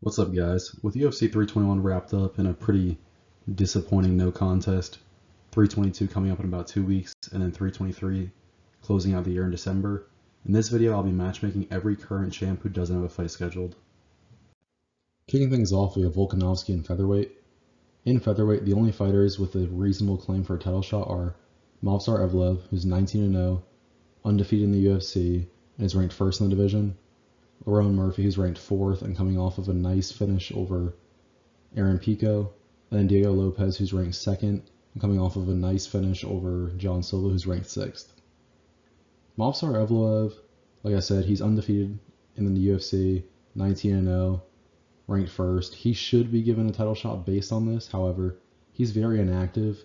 What's up, guys? With UFC 321 wrapped up and a pretty disappointing no contest, 322 coming up in about 2 weeks, and then 323 closing out the year in December. In this video, I'll be matchmaking every current champ who doesn't have a fight scheduled. Kicking things off, we have Volkanovski in featherweight. In featherweight, the only fighters with a reasonable claim for a title shot are Movsar Evloev, who's 19-0, undefeated in the UFC, and is ranked first in the division. Lerone Murphy, who's ranked 4th and coming off of a nice finish over Aaron Pico. And then Diego Lopez, who's ranked 2nd and coming off of a nice finish over John Silva, who's ranked 6th. Movsar Evloev, like I said, he's undefeated in the UFC, 19-0, ranked 1st. He should be given a title shot based on this. However, he's very inactive.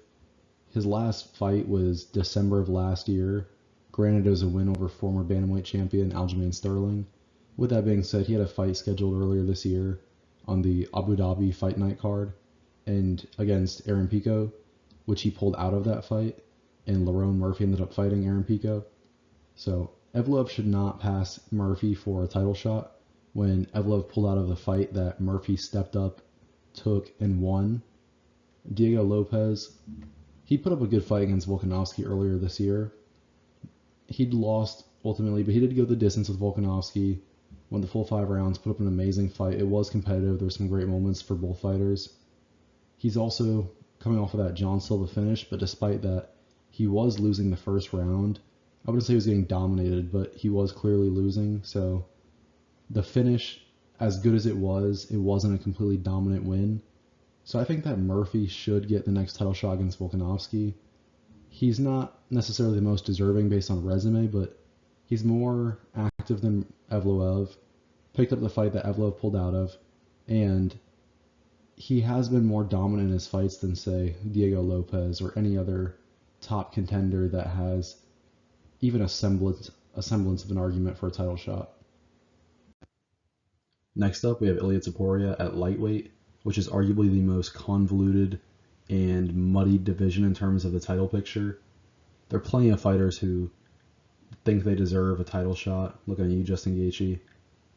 His last fight was December of last year. Granted, it was a win over former bantamweight champion Aljamain Sterling. With that being said, he had a fight scheduled earlier this year on the Abu Dhabi Fight Night card and against Aaron Pico, which he pulled out of that fight, and Lerone Murphy ended up fighting Aaron Pico. So Evloev should not pass Murphy for a title shot when Evloev pulled out of the fight that Murphy stepped up, took, and won. Diego Lopez, he put up a good fight against Volkanovski earlier this year. He'd lost ultimately, but he did go the distance with Volkanovski. Went the full 5 rounds, put up an amazing fight. It was competitive. There were some great moments for both fighters. He's also coming off of that John Silva finish, but despite that, he was losing the first round. I wouldn't say he was getting dominated, but he was clearly losing. So the finish, as good as it wasn't a completely dominant win. So I think that Murphy should get the next title shot against Volkanovski. He's not necessarily the most deserving based on resume, but he's more active than Evloev, picked up the fight that Evloev pulled out of, and he has been more dominant in his fights than, say, Diego Lopez or any other top contender that has even a semblance of an argument for a title shot. Next up, we have Ilia Topuria at lightweight, which is arguably the most convoluted and muddy division in terms of the title picture. There are plenty of fighters who think they deserve a title shot. Looking at you, Justin Gaethje,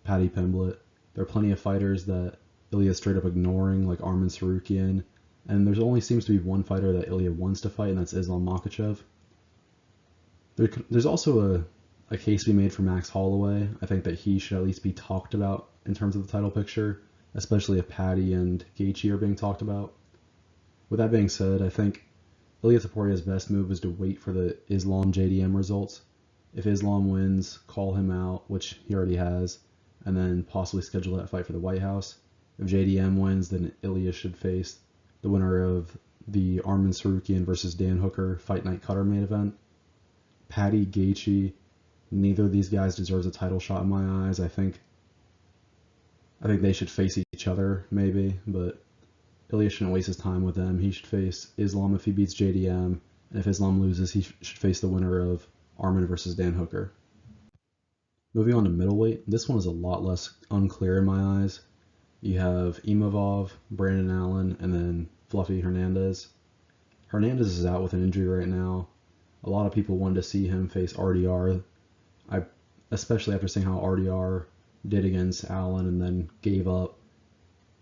Paddy Pimblett. There are plenty of fighters that Ilia is straight up ignoring, like Arman Tsarukyan. And there's only seems to be one fighter that Ilia wants to fight, and that's islammakhachev. There's also a case to be made for Max Holloway. I think that he should at least be talked about in terms of the title picture, especially if Paddy and Gaethje are being talked about. With that being said, I think Ilia Topuria's best move is to wait for the Islam JDM results. If Islam wins, call him out, which he already has, and then possibly schedule that fight for the White House. If JDM wins, then Ilia should face the winner of the Arman Tsarukyan versus Dan Hooker Fight Night Cutter main event. Paddy, Gaethje, neither of these guys deserves a title shot in my eyes. I think they should face each other, maybe, but Ilia shouldn't waste his time with them. He should face Islam if he beats JDM, and if Islam loses, he should face the winner of Arman versus Dan Hooker. Moving on to middleweight, this one is a lot less unclear in my eyes. You have Imavov, Brandon Allen, and then Fluffy Hernandez. Hernandez is out with an injury right now. A lot of people wanted to see him face RDR, especially after seeing how RDR did against Allen and then gave up.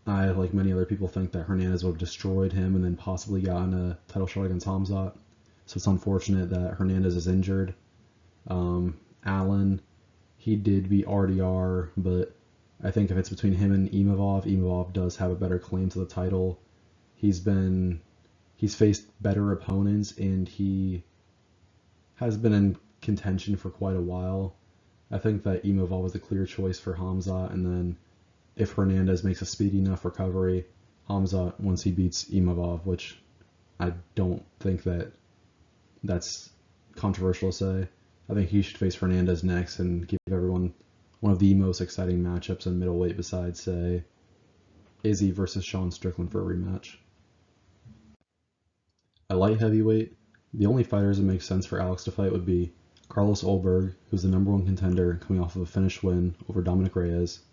I, like many other people, think that Hernandez would have destroyed him and then possibly gotten a title shot against Hamzat. So it's unfortunate that Hernandez is injured. Allen, he did beat RDR, but I think if it's between him and Imavov does have a better claim to the title. He's faced better opponents, and he has been in contention for quite a while. I think that Imavov was a clear choice for Hamzat, and then if Hernandez makes a speedy enough recovery, Hamzat, once he beats Imavov, which I don't think that's controversial to say. I think he should face Hernandez next and give everyone one of the most exciting matchups in middleweight besides, say, Izzy versus Sean Strickland for a rematch. At light heavyweight, the only fighters it makes sense for Alex to fight would be Carlos Ulberg, who's the #1 contender coming off of a finish win over Dominic Reyes.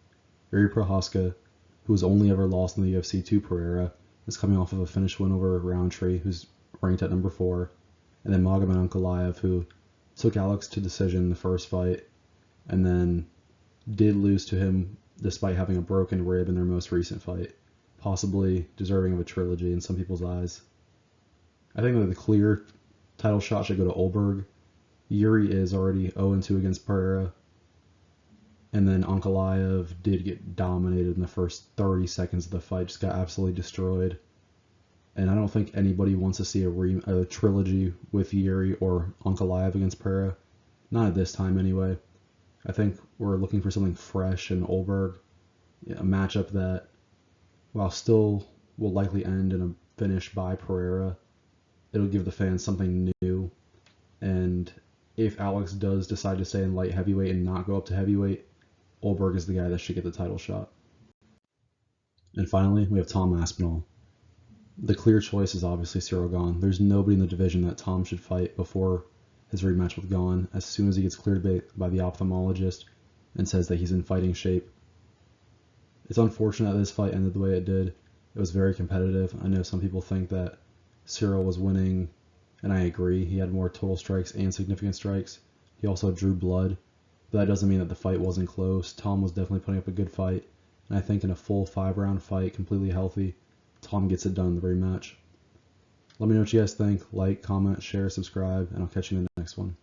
Yuri Prochazka, who has only ever lost in the UFC to Pereira, is coming off of a finish win over Roundtree, who's ranked at number 4. And then Magomed Ankalaev, who took Alex to decision in the first fight, and then did lose to him despite having a broken rib in their most recent fight, possibly deserving of a trilogy in some people's eyes. I think that the clear title shot should go to Olberg. Yuri is already 0-2 against Pereira. And then Ankalaev did get dominated in the first 30 seconds of the fight, just got absolutely destroyed. And I don't think anybody wants to see a trilogy with Yuri or Ankalaev against Pereira. Not at this time, anyway. I think we're looking for something fresh in Olberg. A matchup that, while still will likely end in a finish by Pereira, it'll give the fans something new. And if Alex does decide to stay in light heavyweight and not go up to heavyweight, Olberg is the guy that should get the title shot. And finally, we have Tom Aspinall. The clear choice is obviously Ciryl Gane. There's nobody in the division that Tom should fight before his rematch with Gane as soon as he gets cleared by the ophthalmologist and says that he's in fighting shape. It's unfortunate that this fight ended the way it did. It was very competitive. I know some people think that Ciryl was winning, and I agree. He had more total strikes and significant strikes. He also drew blood, but that doesn't mean that the fight wasn't close. Tom was definitely putting up a good fight, and I think in a full 5-round fight, completely healthy, Tom gets it done in the rematch. Let me know what you guys think. Like, comment, share, subscribe, and I'll catch you in the next one.